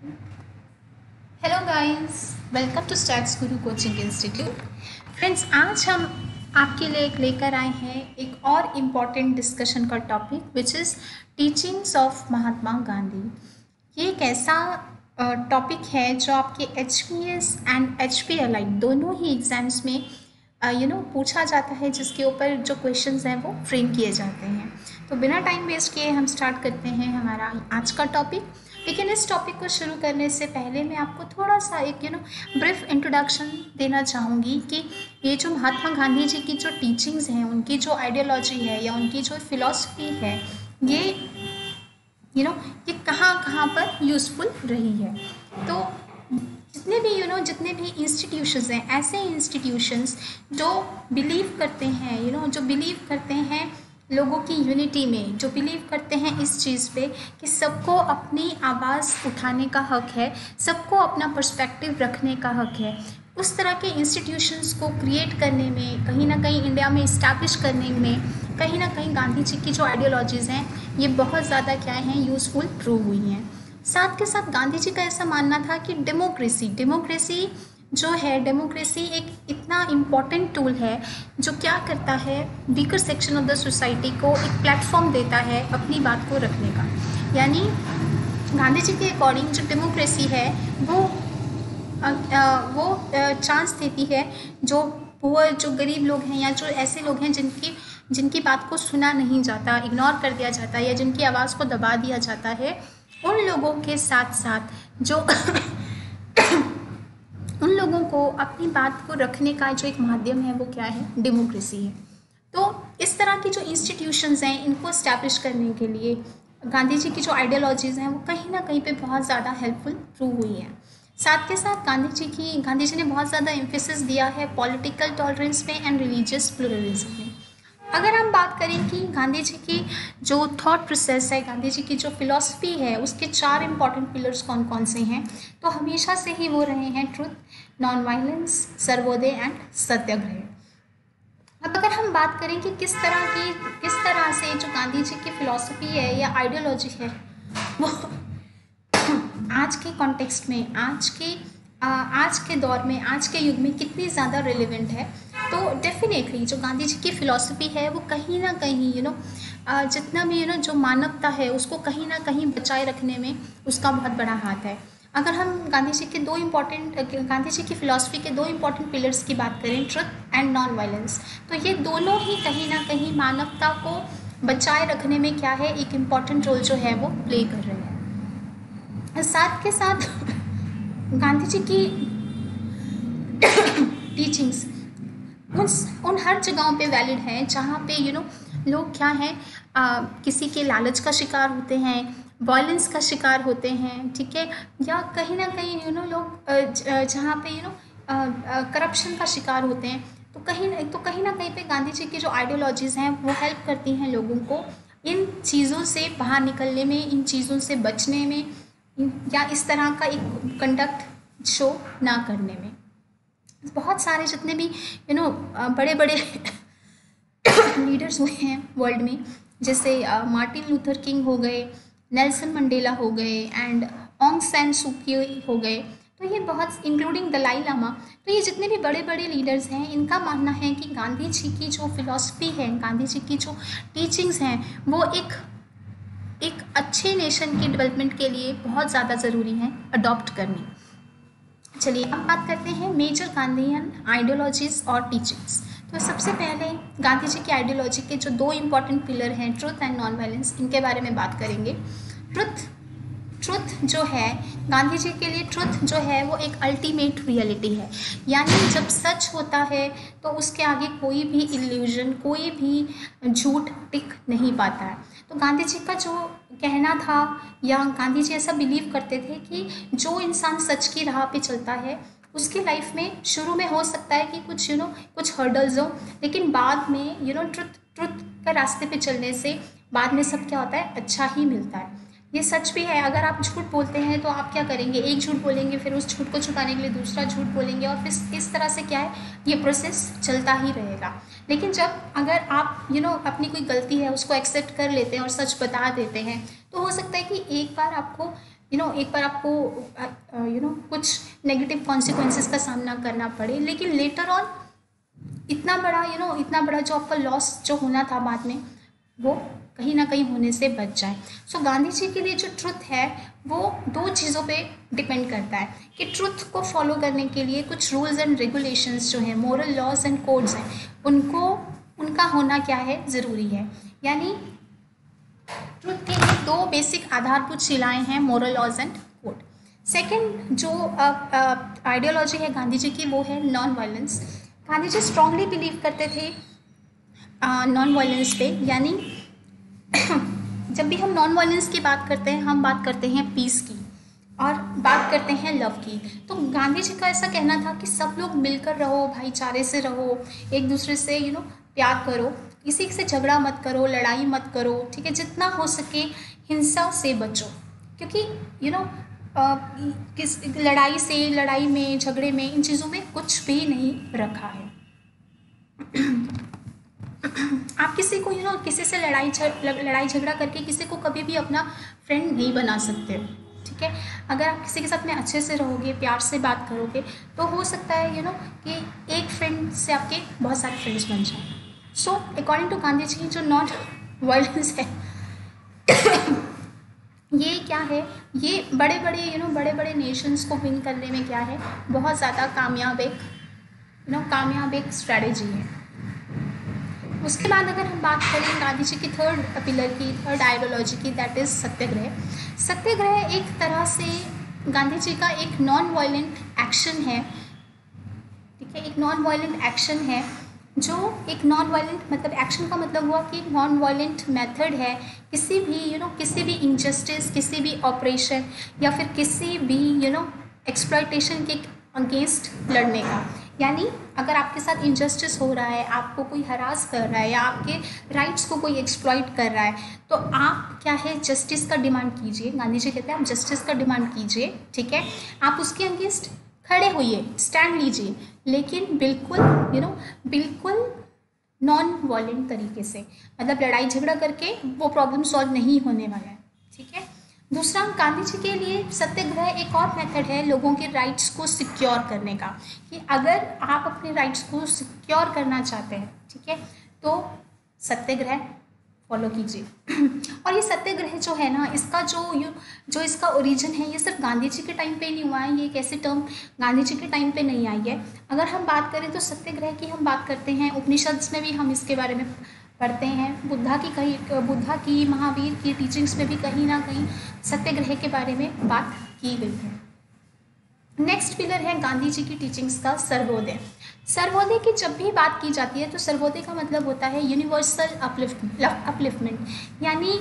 Hello guys, welcome to stats guru coaching institute. Friends, आज हम आपके लिए लेकर आए हैं एक और इम्पॉर्टेंट डिस्कशन का topic which is teachings of Mahatma Gandhi. ये एक ऐसा टॉपिक है जो आपके HPS एंड HPLI दोनों ही एग्जाम्स में पूछा जाता है, जिसके ऊपर जो क्वेश्चंस हैं वो फ्रेम किए जाते हैं। तो बिना टाइम वेस्ट किए हम स्टार्ट करते हैं हमारा आज का टॉपिक। लेकिन इस टॉपिक को शुरू करने से पहले मैं आपको थोड़ा सा एक ब्रीफ इंट्रोडक्शन देना चाहूँगी कि ये जो महात्मा गांधी जी की जो टीचिंग्स हैं, उनकी जो आइडियोलॉजी है या उनकी जो फिलॉसफी है, ये ये कहाँ कहाँ पर यूज़फुल रही है। तो जितने भी इंस्टीट्यूशंस हैं, ऐसे इंस्टीट्यूशंस जो बिलीव करते हैं जो बिलीव करते हैं लोगों की यूनिटी में, जो बिलीव करते हैं इस चीज़ पे कि सबको अपनी आवाज़ उठाने का हक है, सबको अपना पर्सपेक्टिव रखने का हक है, उस तरह के इंस्टीट्यूशंस को क्रिएट करने में, कहीं ना कहीं इंडिया में इस्टेब्लिश करने में, कहीं ना कहीं गांधी जी की जो आइडियोलॉजीज़ हैं ये बहुत ज़्यादा क्या हैं, यूज़फुल प्रूव हुई हैं। साथ के साथ गांधी जी का ऐसा मानना था कि डेमोक्रेसी जो है, डेमोक्रेसी एक इतना इम्पॉर्टेंट टूल है जो क्या करता है, weaker section of the society को एक प्लेटफॉर्म देता है अपनी बात को रखने का। यानी गांधी जी के अकॉर्डिंग जो डेमोक्रेसी है वो चांस देती है जो पुअर, जो गरीब लोग हैं या जो ऐसे लोग हैं जिनकी बात को सुना नहीं जाता, इग्नोर कर दिया जाता है या जिनकी आवाज़ को दबा दिया जाता है, उन लोगों के साथ साथ जो उन लोगों को अपनी बात को रखने का जो एक माध्यम है वो क्या है, डेमोक्रेसी है। तो इस तरह की जो इंस्टीट्यूशंस हैं, इनको इस्टेब्लिश करने के लिए गांधी जी की जो आइडियोलॉजीज़ हैं वो कहीं ना कहीं पे बहुत ज़्यादा हेल्पफुल प्रूव हुई हैं। साथ के साथ गांधी जी ने बहुत ज़्यादा एम्फेसिस दिया है पॉलिटिकल टॉलरेंस पे एंड रिलीजियस प्लुरलिज्म में। अगर हम बात करें कि गांधी जी की जो थॉट प्रोसेस है, गांधी जी की जो फिलॉसफी है, उसके 4 इंपॉर्टेंट पिलर्स कौन कौन से हैं, तो हमेशा से ही वो रहे हैं truth, non violence, Sarvodaya and Satyagraha. अब अगर हम बात करें कि किस तरह से जो गांधी जी की फिलॉसफी है या आइडियोलॉजी है वो आज के कॉन्टेक्स्ट में, आज के दौर में, आज के युग में कितनी ज़्यादा रिलेवेंट है, तो डेफिनेटली जो गांधी जी की फ़िलॉसफी है वो कहीं ना कहीं जितना भी जो मानवता है उसको कहीं ना कहीं बचाए रखने में उसका बहुत बड़ा हाथ है। अगर हम गांधी जी की फ़िलॉसफी के 2 इम्पॉर्टेंट पिलर्स की बात करें, ट्रुथ एंड नॉन वायलेंस, तो ये दोनों ही कहीं ना कहीं मानवता को बचाए रखने में क्या है, एक इम्पॉर्टेंट रोल जो है वो प्ले कर रहे हैं। साथ के साथ गांधी जी की टीचिंग्स उन हर जगहों पे वैलिड हैं जहाँ पे लोग क्या हैं, किसी के लालच का शिकार होते हैं, वायलेंस का शिकार होते हैं, ठीक है, या कहीं ना कहीं लोग जहाँ पे करप्शन का शिकार होते हैं, तो कहीं ना कहीं पे गांधी जी की जो आइडियोलॉजीज़ हैं वो हेल्प करती हैं लोगों को इन चीज़ों से बाहर निकलने में, इन चीज़ों से बचने में, या इस तरह का एक कंडक्ट शो ना करने में। बहुत सारे जितने भी बड़े बड़े लीडर्स हुए हैं वर्ल्ड में, जैसे मार्टिन लूथर किंग हो गए, नेल्सन मंडेला हो गए एंड ऑन्ग सैन सूकी हो गए, तो ये बहुत, इंक्लूडिंग दलाई लामा, तो ये जितने भी बड़े बड़े लीडर्स हैं, इनका मानना है कि गांधी जी की जो फिलॉसफी है, गांधी जी की जो टीचिंग्स हैं वो एक अच्छे नेशन की डेवलपमेंट के लिए बहुत ज़्यादा ज़रूरी है अडॉप्ट करनी। चलिए अब बात करते हैं मेजर गांधीयन आइडियोलॉजीज़ और टीचिंग्स। तो सबसे पहले गांधी जी की आइडियोलॉजी के जो 2 इम्पॉर्टेंट पिलर हैं, ट्रुथ एंड नॉन वायलेंस, इनके बारे में बात करेंगे। ट्रुथ जो है, गांधी जी के लिए ट्रुथ जो है वो एक अल्टीमेट रियलिटी है। यानी जब सच होता है तो उसके आगे कोई भी इल्यूजन, कोई भी झूठ टिक नहीं पाता है। तो गांधी जी का जो कहना था, या गांधी जी ऐसा बिलीव करते थे कि जो इंसान सच की राह पे चलता है उसकी लाइफ में शुरू में हो सकता है कि कुछ हर्डल्स हो, लेकिन बाद में ट्रुथ का रास्ते पे चलने से बाद में सब क्या होता है, अच्छा ही मिलता है। ये सच भी है। अगर आप झूठ बोलते हैं तो आप क्या करेंगे, एक झूठ बोलेंगे, फिर उस झूठ को छुपाने के लिए दूसरा झूठ बोलेंगे, और फिर इस तरह से क्या है, ये प्रोसेस चलता ही रहेगा। लेकिन जब अगर आप अपनी कोई गलती है उसको एक्सेप्ट कर लेते हैं और सच बता देते हैं, तो हो सकता है कि एक बार आपको एक बार आपको कुछ नेगेटिव कॉन्सिक्वेंसेस का सामना करना पड़े, लेकिन लेटर ऑन इतना बड़ा इतना बड़ा जो आपका लॉस जो होना था बाद में, वो कहीं ना कहीं होने से बच जाए। सो गांधी जी के लिए जो ट्रुथ है वो दो चीज़ों पे डिपेंड करता है कि ट्रुथ को फॉलो करने के लिए कुछ रूल्स एंड रेगुलेशंस जो है, मोरल लॉज एंड कोड्स हैं, उनका होना क्या है, ज़रूरी है। यानी ट्रुथ के लिए दो बेसिक आधारभूत शिलाएँ हैं, moral laws and code. Second जो आइडियोलॉजी है गांधी जी की, वो है non violence. Gandhi ji strongly believe करते थे नॉन वायलेंस पे। यानी जब भी हम नॉन वायलेंस की बात करते हैं, हम बात करते हैं पीस की और बात करते हैं लव की। तो गांधी जी का ऐसा कहना था कि सब लोग मिलकर रहो, भाईचारे से रहो, एक दूसरे से प्यार करो, किसी से झगड़ा मत करो, लड़ाई मत करो, ठीक है, जितना हो सके हिंसा से बचो, क्योंकि किस लड़ाई में, झगड़े में, इन चीज़ों में कुछ भी नहीं रखा है। आप किसी को किसी से लड़ाई झगड़ा करके किसी को कभी भी अपना फ्रेंड नहीं बना सकते, ठीक है। अगर आप किसी के साथ में अच्छे से रहोगे, प्यार से बात करोगे, तो हो सकता है कि एक फ्रेंड से आपके बहुत सारे फ्रेंड्स बन जाए। So according to Gandhi ji जो नॉन वायलेंस है ये क्या है, ये बड़े बड़े नेशंस को विन करने में क्या है, बहुत ज़्यादा कामयाब एक स्ट्रैटेजी है। उसके बाद अगर हम बात करें गांधी जी की थर्ड पिलर की, थर्ड आइडियोलॉजी की, दैट इज़ सत्याग्रह। सत्याग्रह एक तरह से गांधी जी का एक नॉन वायलेंट एक्शन है, ठीक है, एक नॉन वायलेंट एक्शन है, जो एक नॉन वायलेंट मतलब एक्शन का मतलब हुआ कि नॉन वायलेंट मेथड है किसी भी इनजस्टिस, किसी भी ऑपरेशन या फिर किसी भी एक्सप्लॉयटेशन के अगेंस्ट लड़ने का। यानी अगर आपके साथ इनजस्टिस हो रहा है, आपको कोई हरास कर रहा है या आपके राइट्स को कोई एक्सप्लॉइट कर रहा है, तो आप क्या है, जस्टिस का डिमांड कीजिए। गांधी जी कहते हैं आप जस्टिस का डिमांड कीजिए, ठीक है, आप उसके अगेंस्ट खड़े होइए, स्टैंड लीजिए, लेकिन बिल्कुल नॉन वायलेंट तरीके से, मतलब लड़ाई झगड़ा करके वो प्रॉब्लम सॉल्व नहीं होने वाला है, ठीक है। दूसरा, गांधी जी के लिए सत्याग्रह एक और मेथड है लोगों के राइट्स को सिक्योर करने का, कि अगर आप अपने राइट्स को सिक्योर करना चाहते हैं, ठीक है, तो सत्याग्रह फॉलो कीजिए। और ये सत्याग्रह जो है ना, इसका जो इसका ओरिजिन है, ये सिर्फ गांधी जी के टाइम पे नहीं हुआ है, ये एक ऐसी टर्म गांधी जी के टाइम पे नहीं आई है। अगर हम बात करें तो सत्याग्रह की हम बात करते हैं, उपनिषद में भी हम इसके बारे में पढ़ते हैं, बुद्धा की महावीर की टीचिंग्स में भी कहीं ना कहीं सत्याग्रह के बारे में बात की गई है। नेक्स्ट पिलर है गांधी जी की टीचिंग्स का सर्वोदय। सर्वोदय की जब भी बात की जाती है तो सर्वोदय का मतलब होता है यूनिवर्सल अपलिफ्टमेंट। यानी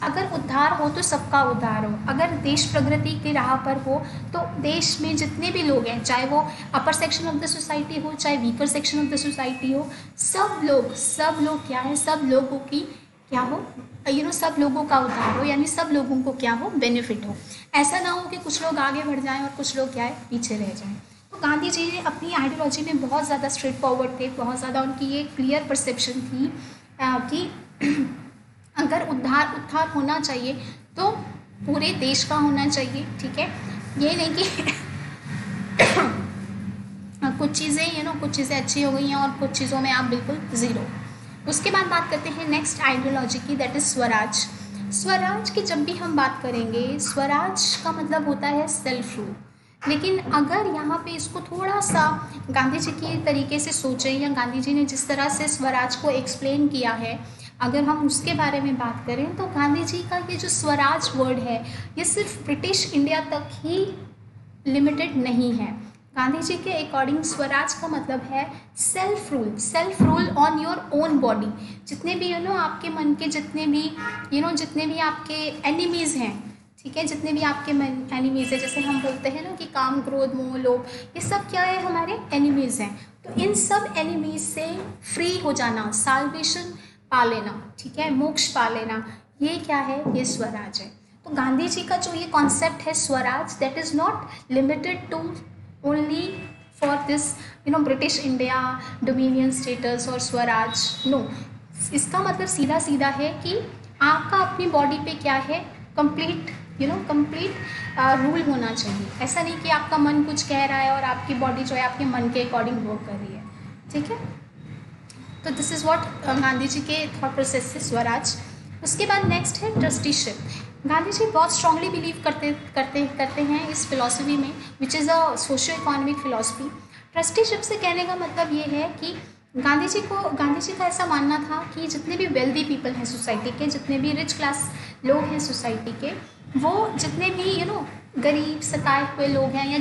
अगर उद्धार हो तो सबका उद्धार हो, अगर देश प्रगति की राह पर हो तो देश में जितने भी लोग हैं, चाहे वो अपर सेक्शन ऑफ द सोसाइटी हो, चाहे weaker section of the society हो, सब लोग क्या है, सब लोगों की क्या हो, सब लोगों का उद्धार हो, यानी सब लोगों को क्या हो, बेनिफिट हो। ऐसा ना हो कि कुछ लोग आगे बढ़ जाएं और कुछ लोग क्या है, पीछे रह जाएं। तो गांधी जी ने अपनी आइडियोलॉजी में बहुत ज़्यादा स्ट्रेट फॉरवर्ड थे, बहुत ज़्यादा उनकी ये क्लियर परसेप्शन थी कि अगर उद्धार होना चाहिए तो पूरे देश का होना चाहिए, ठीक है, ये नहीं कि कुछ चीज़ें अच्छी हो गई हैं और कुछ चीज़ों में आप बिल्कुल ज़ीरो। उसके बाद बात करते हैं नेक्स्ट आइडियोलॉजी की, दैट इज़ स्वराज। स्वराज की जब भी हम बात करेंगे, स्वराज का मतलब होता है सेल्फ रूल। लेकिन अगर यहाँ पे इसको थोड़ा सा गांधी जी की तरीके से सोचें, या गांधी जी ने जिस तरह से स्वराज को एक्सप्लेन किया है, अगर हम उसके बारे में बात करें, तो गांधी जी का ये जो स्वराज वर्ड है, ये सिर्फ ब्रिटिश इंडिया तक ही लिमिटेड नहीं है। गांधी जी के अकॉर्डिंग स्वराज का मतलब है self rule on your own body. जितने भी आपके मन के जितने भी आपके एनिमीज़ हैं, ठीक है, जितने भी आपके एनिमीज़ हैं, जैसे हम बोलते हैं ना कि काम, क्रोध, मोह, लोभ, ये सब क्या है, हमारे एनिमीज़ हैं। तो इन सब एनिमीज़ से फ्री हो जाना, साल्वेशन पा लेना, ठीक है, मोक्ष पा लेना, ये क्या है, ये स्वराज है। तो गांधी जी का जो ये कॉन्सेप्ट है Swaraj, that is not limited to only for this British India dominion status और स्वराज, नो। इसका मतलब सीधा है कि आपका अपनी बॉडी पे क्या है, कंप्लीट कंप्लीट रूल होना चाहिए। ऐसा नहीं कि आपका मन कुछ कह रहा है और आपकी बॉडी जो है आपके मन के अकॉर्डिंग वर्क कर रही है, ठीक है। तो this is what Gandhi ji के थॉट प्रोसेस से स्वराज। उसके बाद नेक्स्ट है ट्रस्टीशिप। गांधी जी बहुत स्ट्रांगली बिलीव करते हैं इस फिलॉसफी में, which is a socio economic philosophy. Trusteeship से कहने का मतलब ये है कि गांधी जी का ऐसा मानना था कि जितने भी वेल्दी पीपल हैं सोसाइटी के, जितने भी रिच क्लास लोग हैं सोसाइटी के, वो जितने भी गरीब सताए हुए लोग हैं, या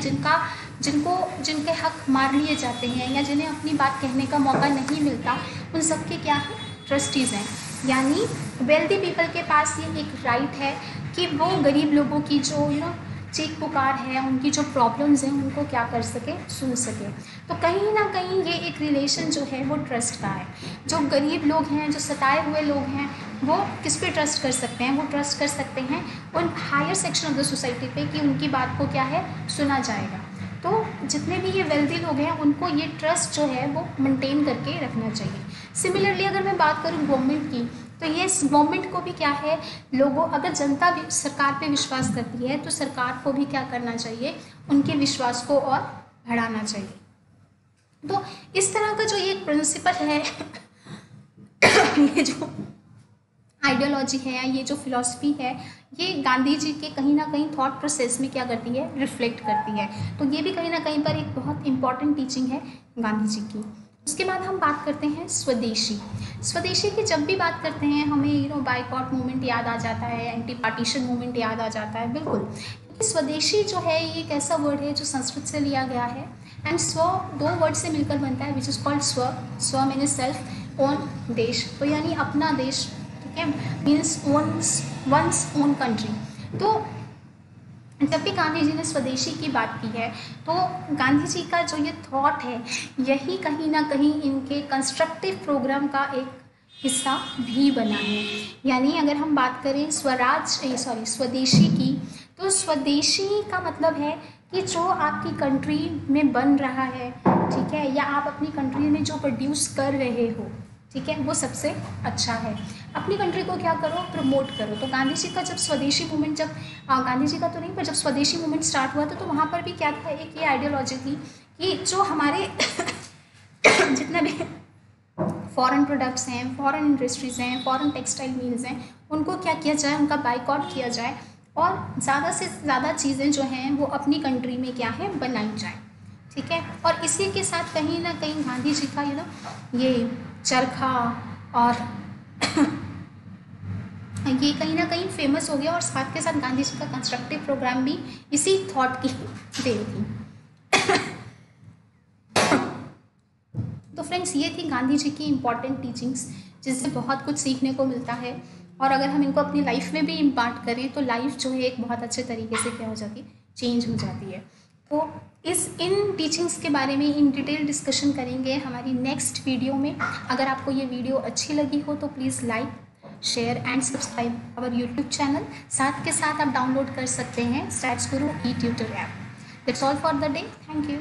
जिनके हक मार लिए जाते हैं, या जिन्हें अपनी बात कहने का मौका नहीं मिलता, उन सबके क्या है, ट्रस्टीज़ हैं। यानी वेल्दी पीपल के पास ये एक राइट है कि वो गरीब लोगों की जो चीख पुकार है, उनकी जो प्रॉब्लम्स हैं, उनको क्या कर सके, सुन सके। तो कहीं ना कहीं ये एक रिलेशन जो है वो ट्रस्ट का है। जो गरीब लोग हैं, जो सताए हुए लोग हैं, वो किस पे ट्रस्ट कर सकते हैं, वो ट्रस्ट कर सकते हैं उन higher section of the society पे कि उनकी बात को क्या है, सुना जाएगा। तो जितने भी ये वेल्दी लोग हैं, उनको ये ट्रस्ट जो है वो मेंटेन करके रखना चाहिए। सिमिलरली अगर मैं बात करूँ गवर्नमेंट की, तो ये गवर्नमेंट को भी क्या है, अगर जनता भी सरकार पे विश्वास करती है, तो सरकार को भी क्या करना चाहिए, उनके विश्वास को और बढ़ाना चाहिए। तो इस तरह का जो ये प्रिंसिपल है ये जो आइडियोलॉजी है, ये जो फिलॉसफी है, ये गांधी जी के कहीं ना कहीं थॉट प्रोसेस में क्या करती है, रिफ्लेक्ट करती है। तो ये भी कहीं ना कहीं पर एक बहुत इंपॉर्टेंट टीचिंग है गांधी जी की। उसके बाद हम बात करते हैं स्वदेशी। स्वदेशी की जब भी बात करते हैं, हमें बाइकॉट मूवमेंट याद आ जाता है, एंटी पार्टीशन मूवमेंट याद आ जाता है, बिल्कुल। क्योंकि स्वदेशी जो है ये एक ऐसा वर्ड है जो संस्कृत से लिया गया है, एंड स्व दो वर्ड से मिलकर बनता है, विच इज़ कॉल्ड स्व मीन्स सेल्फ, ओन देश, तो यानी अपना देश, ठीक है, मीन्स वंस ओन कंट्री। तो जब भी गांधी जी ने स्वदेशी की बात की है, तो गांधी जी का जो ये थॉट है, यही कहीं ना कहीं इनके कंस्ट्रक्टिव प्रोग्राम का एक हिस्सा भी बना है। यानी अगर हम बात करें स्वदेशी की, तो स्वदेशी का मतलब है कि जो आपकी कंट्री में बन रहा है, ठीक है, या आप अपनी कंट्री में जो प्रोड्यूस कर रहे हो, ठीक है, वो सबसे अच्छा है। अपनी कंट्री को क्या करो, प्रमोट करो। तो गांधी जी का जब स्वदेशी मूवमेंट, गांधी जी का तो नहीं, पर जब स्वदेशी मूवमेंट स्टार्ट हुआ था, तो वहाँ पर भी क्या था, एक ये आइडियोलॉजी थी कि जो हमारे जितने भी फॉरेन प्रोडक्ट्स हैं, फॉरेन इंडस्ट्रीज़ हैं, फॉरेन टेक्सटाइल मिल्स हैं, उनको क्या किया जाए, उनका बाइकआउट किया जाए, और ज़्यादा से ज़्यादा चीज़ें जो हैं वो अपनी कंट्री में क्या है, बनाई जाए, ठीक है। और इसी के साथ कहीं ना कहीं गांधी जी का ये चरखा और ये कहीं ना कहीं फेमस हो गया, और साथ के साथ गांधी जी का कंस्ट्रक्टिव प्रोग्राम भी इसी थॉट की देन थी। तो फ्रेंड्स, ये थी गांधी जी की इम्पॉर्टेंट टीचिंग्स, जिससे बहुत कुछ सीखने को मिलता है, और अगर हम इनको अपनी लाइफ में भी इम्पार्ट करें, तो लाइफ जो है एक बहुत अच्छे तरीके से क्या हो जाती है, चेंज हो जाती है। तो इन टीचिंग्स के बारे में इन डिटेल डिस्कशन करेंगे हमारी नेक्स्ट वीडियो में। अगर आपको ये वीडियो अच्छी लगी हो तो please like, share and subscribe our YouTube channel. साथ के साथ आप डाउनलोड कर सकते हैं stats guru e tutor app. That's all for the day. Thank you.